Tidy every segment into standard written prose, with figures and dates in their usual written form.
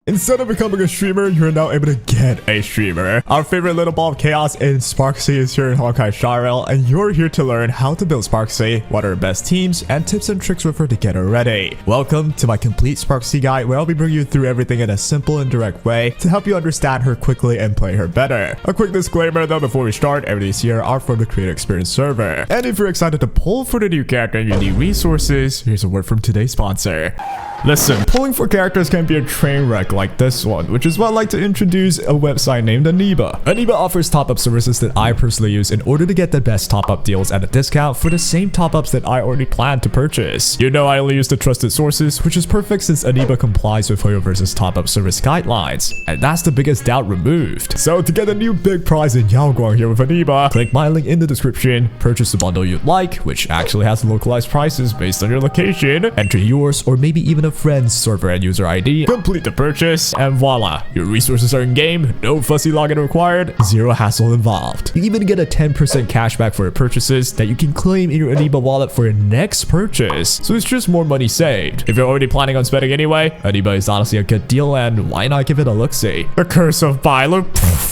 Instead of becoming a streamer, you're now able to get a streamer. Our favorite little ball of chaos in Sparxie is here in Honkai Sharel, and you're here to learn how to build Sparxie, what are her best teams, and tips and tricks with her to get her ready. Welcome to my complete Sparxie guide, where I'll be bringing you through everything in a simple and direct way to help you understand her quickly and play her better. A quick disclaimer though before we start, everything's here are from the Creator Experience server. And if you're excited to pull for the new character and you need resources, here's a word from today's sponsor. Listen, pulling for characters can be a train wreck like this one, which is why I like to introduce a website named Aniba. Aniba offers top-up services that I personally use in order to get the best top-up deals at a discount for the same top-ups that I already planned to purchase. You know I only use the trusted sources, which is perfect since Aniba complies with Hoyo vs top-up service guidelines, and that's the biggest doubt removed. So to get a new big prize in yaoguang here with Aniba, click my link in the description, purchase the bundle you'd like, which actually has localized prices based on your location, enter yours or maybe even a friend's server and user ID, complete the purchase, and voila, your resources are in game, no fussy login required, zero hassle involved. You even get a 10% cashback for your purchases that you can claim in your Aniba wallet for your next purchase, so it's just more money saved. If you're already planning on spending anyway, Aniba is honestly a good deal, and why not give it a look-see? The curse of buy, look,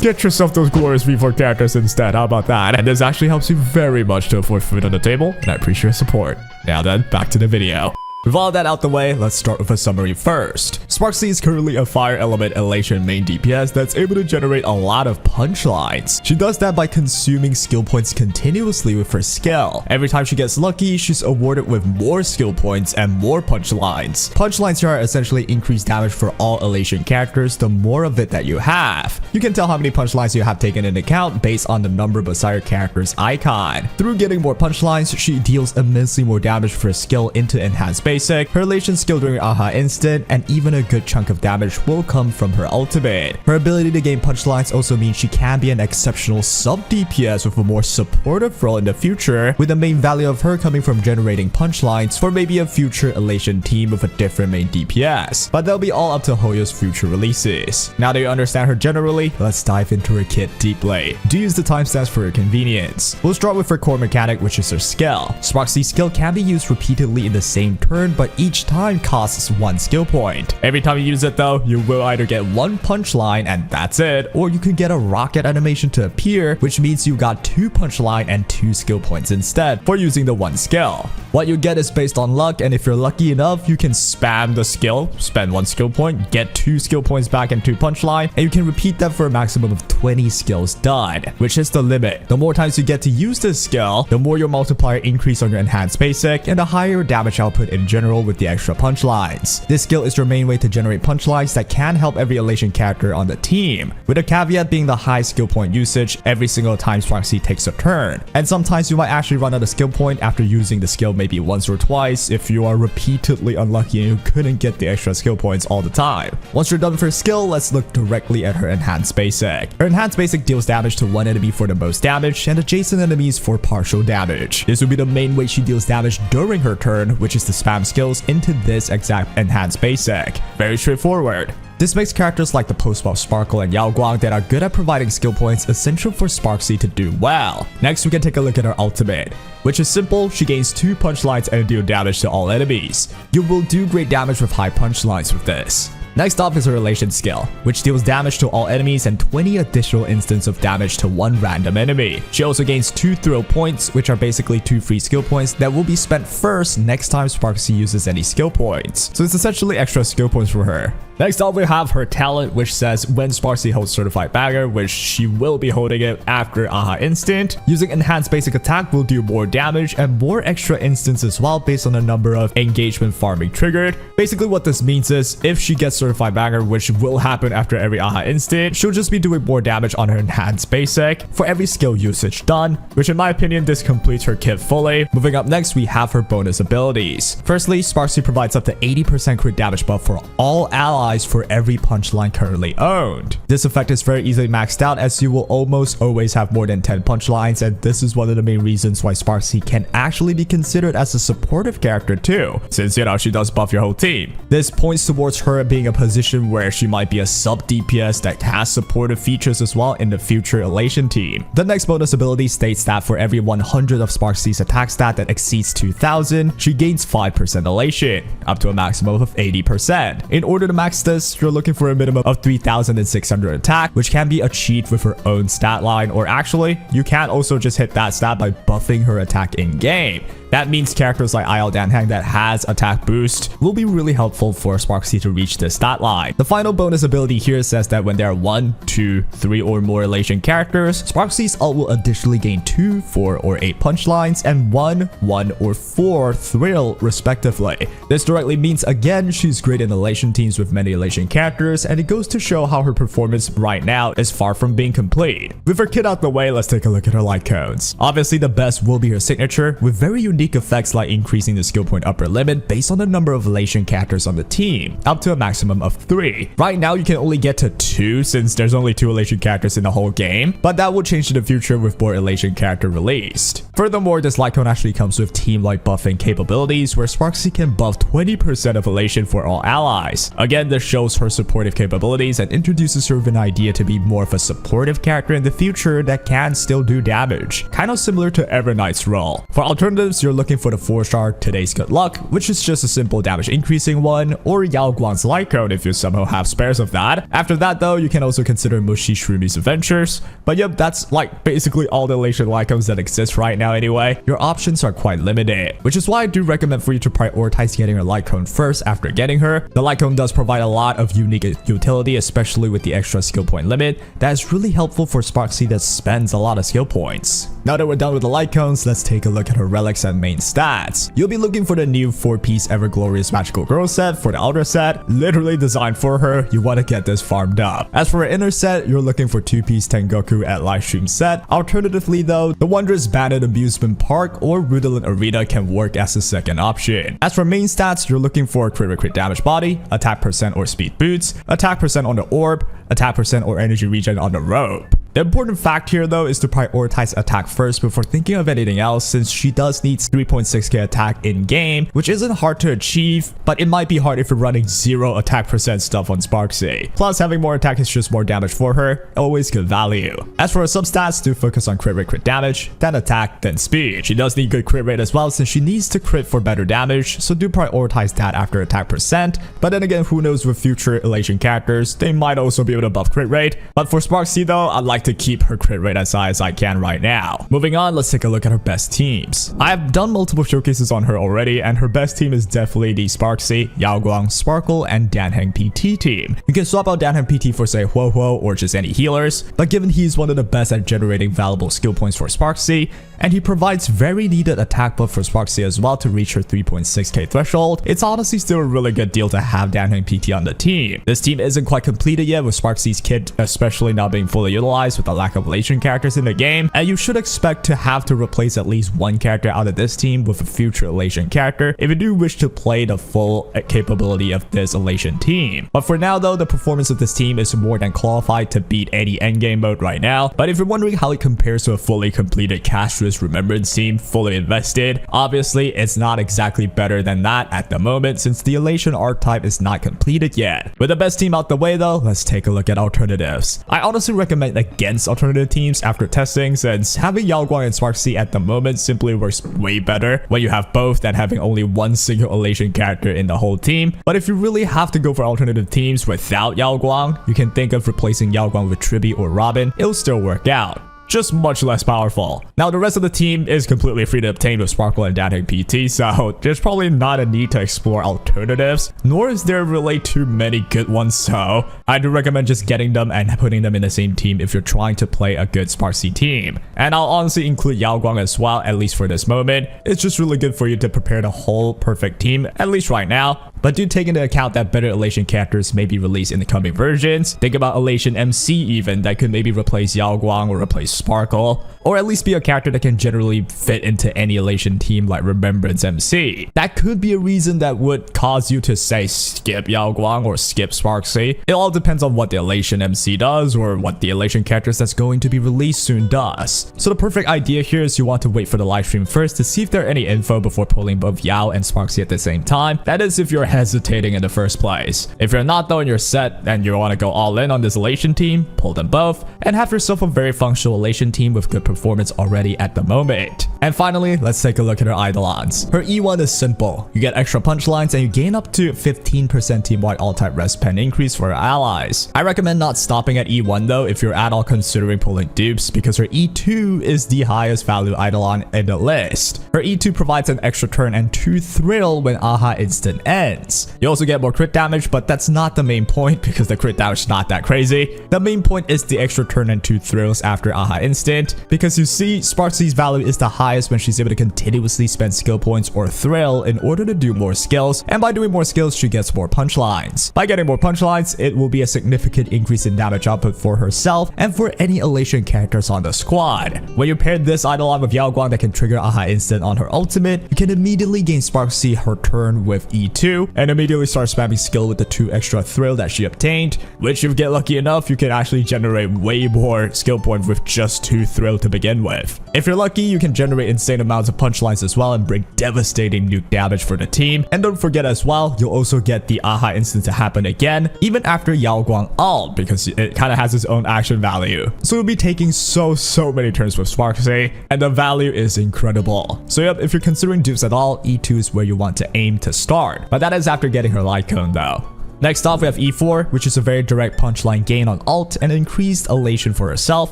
get yourself those glorious V4 characters instead, how about that? And this actually helps you very much to afford food on the table, and I appreciate your support. Now then, back to the video. With all that out the way, let's start with a summary first. Sparxie is currently a fire element elation main DPS that's able to generate a lot of punchlines. She does that by consuming skill points continuously with her skill. Every time she gets lucky, she's awarded with more skill points and more punchlines. Punchlines here are essentially increased damage for all elation characters the more of it that you have. You can tell how many punchlines you have taken into account based on the number beside your character's icon. Through getting more punchlines, she deals immensely more damage for her skill into enhanced basic, her elation skill during AHA instant, and even a good chunk of damage will come from her ultimate. Her ability to gain punchlines also means she can be an exceptional sub-DPS with a more supportive role in the future, with the main value of her coming from generating punchlines for maybe a future elation team with a different main DPS. But they'll be all up to Hoyo's future releases. Now that you understand her generally, let's dive into her kit deeply. Do use the timestamps for your convenience. We'll start with her core mechanic, which is her skill. Sparxie's skill can be used repeatedly in the same turn, but each time costs 1 skill point. Every time you use it though, you will either get 1 punchline and that's it, or you could get a rocket animation to appear, which means you got 2 punchline and 2 skill points instead for using the 1 skill. What you get is based on luck, and if you're lucky enough, you can spam the skill, spend 1 skill point, get 2 skill points back and 2 punchline, and you can repeat that for a maximum of 20 skills done, which is the limit. The more times you get to use this skill, the more your multiplier increase on your enhanced basic, and the higher damage output in general with the extra punchlines. This skill is your main way to generate punchlines that can help every elation character on the team, with a caveat being the high skill point usage every single time Sparxie takes a turn. And sometimes you might actually run out of skill point after using the skill maybe once or twice if you are repeatedly unlucky and you couldn't get the extra skill points all the time. Once you're done with her skill, let's look directly at her enhanced basic. Her enhanced basic deals damage to one enemy for the most damage and adjacent enemies for partial damage. This will be the main way she deals damage during her turn, which is to spam skills into this exact enhanced basic. Very straightforward. This makes characters like the post-buff Sparkle and Yaoguang that are good at providing skill points essential for Sparxie to do well. Next, we can take a look at her ultimate, which is simple. She gains 2 punchlines and deal damage to all enemies. You will do great damage with high punchlines with this. Next up is her elation skill, which deals damage to all enemies and 20 additional instances of damage to 1 random enemy. She also gains 2 throw points, which are basically 2 free skill points that will be spent first next time Sparxie uses any skill points. So it's essentially extra skill points for her. Next up, we have her talent, which says when Sparxie holds Certified Bagger, which she will be holding it after AHA instant, using enhanced basic attack will do more damage and more extra instances as well based on the number of engagement farming triggered. Basically what this means is if she gets Certified Bagger, which will happen after every AHA instant, she'll just be doing more damage on her enhanced basic for every skill usage done, which in my opinion this completes her kit fully. Moving up next, we have her bonus abilities. Firstly, Sparxie provides up to 80% crit damage buff for all allies for every punchline currently owned. This effect is very easily maxed out as you will almost always have more than 10 punchlines, and this is one of the main reasons why Sparxie can actually be considered as a supportive character too, since you know she does buff your whole team. This points towards her being a position where she might be a sub DPS that has supportive features as well in the future elation team. The next bonus ability states that for every 100 of Sparxie's attack stat that exceeds 2000, she gains 5% elation, up to a maximum of 80%. In order to max max this, you're looking for a minimum of 3,600 attack, which can be achieved with her own stat line, or actually, you can also just hit that stat by buffing her attack in-game. That means characters like Danhang that has attack boost will be really helpful for Sparxie to reach this stat line. The final bonus ability here says that when there are 1, 2, 3 or more elation characters, Sparxie's ult will additionally gain 2, 4 or 8 punch lines and 1, 1 or 4 thrill respectively. This directly means again she's great in elation teams with many elation characters, and it goes to show how her performance right now is far from being complete. With her kit out the way, let's take a look at her Lightcones. Obviously the best will be her signature, with very unique effects like increasing the skill point upper limit based on the number of elation characters on the team, up to a maximum of 3. Right now you can only get to 2 since there's only 2 elation characters in the whole game, but that will change in the future with more elation character released. Furthermore, this Lightcone actually comes with team-like buffing capabilities where Sparxie can buff 20% of elation for all allies. Again, this shows her supportive capabilities and introduces her with an idea to be more of a supportive character in the future that can still do damage, kind of similar to Everknight's role. For alternatives, you're looking for the 4-star Today's Good Luck, which is just a simple damage increasing one, or Yaoguang's Lightcone if you somehow have spares of that. After that though, you can also consider Mushy Shroomi's Adventures, but yep, that's like basically all the elation Lightcones that exist right now anyway. Your options are quite limited, which is why I do recommend for you to prioritize getting her Lightcone first after getting her. The Lightcone does provide a lot of unique utility, especially with the extra skill point limit. That is really helpful for Sparxie that spends a lot of skill points. Now that we're done with the Lightcones, let's take a look at her relics and main stats. You'll be looking for the new 4-piece Everglorious Magical Girl set for the outer set, literally designed for her. You want to get this farmed up. As for her inner set, you're looking for 2-piece Tengoku at livestream set. Alternatively though, the Wondrous Bandit Amusement Park or Rudolin Arena can work as a second option. As for main stats, you're looking for crit damage body, attack percent or speed boots, attack percent on the orb, attack percent or energy regen on the rope. The important fact here though is to prioritize attack first before thinking of anything else, since she does need 3.6k attack in game, which isn't hard to achieve, but it might be hard if you're running 0 attack percent stuff on Sparxie. Plus having more attack is just more damage for her, always good value. As for her substats, do focus on crit rate, crit damage, then attack, then speed. She does need good crit rate as well since she needs to crit for better damage, so do prioritize that after attack percent. But then again, who knows, with future elation characters, they might also be able to buff crit rate. But for Sparxie though, I'd like to keep her crit rate as high as I can right now. Moving on, let's take a look at her best teams. I've done multiple showcases on her already, and her best team is definitely the Sparxie, Yaoguang, Sparkle, and Danhang PT team. You can swap out Danhang PT for say Huo or just any healers, but given he's one of the best at generating valuable skill points for Sparxie, and he provides very needed attack buff for Sparxie as well to reach her 3.6k threshold, it's honestly still a really good deal to have Danhang PT on the team. This team isn't quite completed yet, with Sparxie's kit especially not being fully utilized with the lack of elation characters in the game, and you should expect to have to replace at least one character out of this team with a future elation character if you do wish to play the full capability of this elation team. But for now though, the performance of this team is more than qualified to beat any endgame mode right now. But if you're wondering how it compares to a fully completed Castrus Remembrance team fully invested, obviously it's not exactly better than that at the moment since the elation archetype is not completed yet. With the best team out the way though, let's take a look at alternatives. I honestly recommend against alternative teams after testing, since having Yaoguang and Sparxie at the moment simply works way better when you have both than having only one single elation character in the whole team. But if you really have to go for alternative teams without Yaoguang, you can think of replacing Yaoguang with Tribi or Robin. It'll still work out, just much less powerful. Now the rest of the team is completely free to obtain with Sparkle and Danhang PT, so there's probably not a need to explore alternatives, nor is there really too many good ones, so I do recommend just getting them and putting them in the same team if you're trying to play a good Sparxie team. And I'll honestly include Yaoguang as well, at least for this moment. It's just really good for you to prepare the whole perfect team, at least right now. But do take into account that better elation characters may be released in the coming versions. Think about elation MC even, that could maybe replace Yaoguang or replace Sparkle, or at least be a character that can generally fit into any elation team like Remembrance MC. That could be a reason that would cause you to say skip Yaoguang or skip Sparxie. It all depends on what the elation MC does or what the elation characters that's going to be released soon does. So the perfect idea here is you want to wait for the live stream first to see if there are any info before pulling both Yao and Sparxie at the same time. That is if you're hesitating in the first place. If you're not though and you're set and you want to go all in on this elation team, pull them both and have yourself a very functional elation team with good performance already at the moment. And finally, let's take a look at her Eidolons. Her E1 is simple. You get extra punch lines and you gain up to 15% team-wide all-type res pen increase for her allies. I recommend not stopping at E1 though if you're at all considering pulling dupes, because her E2 is the highest value Eidolon in the list. Her E2 provides an extra turn and 2 thrill when AHA instant ends. You also get more crit damage, but that's not the main point because the crit damage is not that crazy. The main point is the extra turn and 2 thrills after AHA instant, because you see Sparxie's value is the highest when she's able to continuously spend skill points or thrill in order to do more skills, and by doing more skills she gets more punch lines. By getting more punch lines, it will be a significant increase in damage output for herself and for any elation characters on the squad. When you pair this Eidolon with Yaoguang that can trigger AHA instant on her ultimate, you can immediately gain Sparxie her turn with E2 and immediately start spamming skill with the 2 extra thrill that she obtained, which if you get lucky enough you can actually generate way more skill points with just 2 thrill to begin with. If you're lucky, you can generate insane amounts of punch lines as well and bring devastating nuke damage for the team. And don't forget as well, you'll also get the AHA instant to happen again even after Yaoguang ult, because it kind of has its own action value. So you'll be taking so many turns with Sparxie and the value is incredible. So yep, if you're considering dupes at all, E2 is where you want to aim to start, but that is after getting her light cone though. Next off, we have E4, which is a very direct punchline gain on ult and increased elation for herself.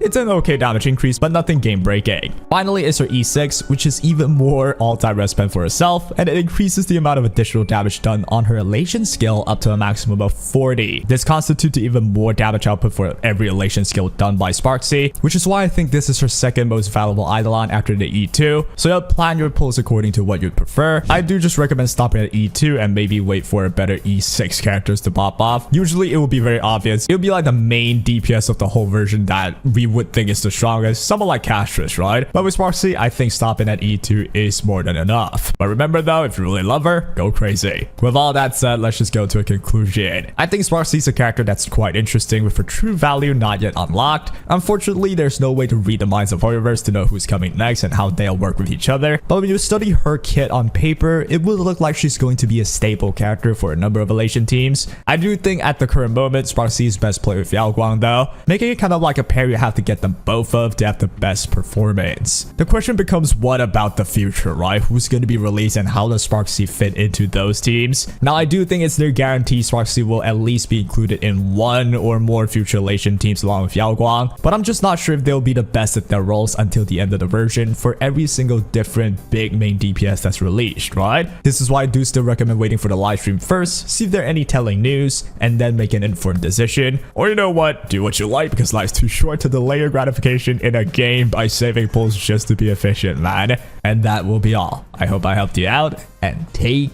It's an okay damage increase, but nothing game breaking. Finally is her E6, which is even more all-time res pen for herself, and it increases the amount of additional damage done on her elation skill up to a maximum of 40. This constitutes even more damage output for every elation skill done by Sparxie, which is why I think this is her second most valuable Eidolon after the E2. So yeah, plan your pulls according to what you'd prefer. I do just recommend stopping at E2 and maybe wait for a better E6 character to pop off. Usually it will be very obvious. It will be like the main DPS of the whole version that we would think is the strongest, someone like Castress, right? But with Sparxie, I think stopping at E2 is more than enough. But remember though, if you really love her, go crazy. With all that said, let's just go to a conclusion. I think Sparxie is a character that's quite interesting with her true value not yet unlocked. Unfortunately, there's no way to read the minds of Hoyoverse to know who's coming next and how they'll work with each other. But when you study her kit on paper, it will look like she's going to be a staple character for a number of elation teams. I do think at the current moment, Sparxie is best played with Yaoguang though, making it kind of like a pair you have to get them both of to have the best performance. The question becomes, what about the future, right? Who's going to be released and how does Sparxie fit into those teams? Now, I do think it's their guarantee Sparxie will at least be included in one or more future elation teams along with Yaoguang, but I'm just not sure if they'll be the best at their roles until the end of the version for every single different big main DPS that's released, right? This is why I do still recommend waiting for the live stream first, see if there are any telling news, and then make an informed decision. Or you know what, do what you like, because life's too short to delay your gratification in a game by saving pulls just to be efficient, man. And that will be all. I hope I helped you out, and take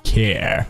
care.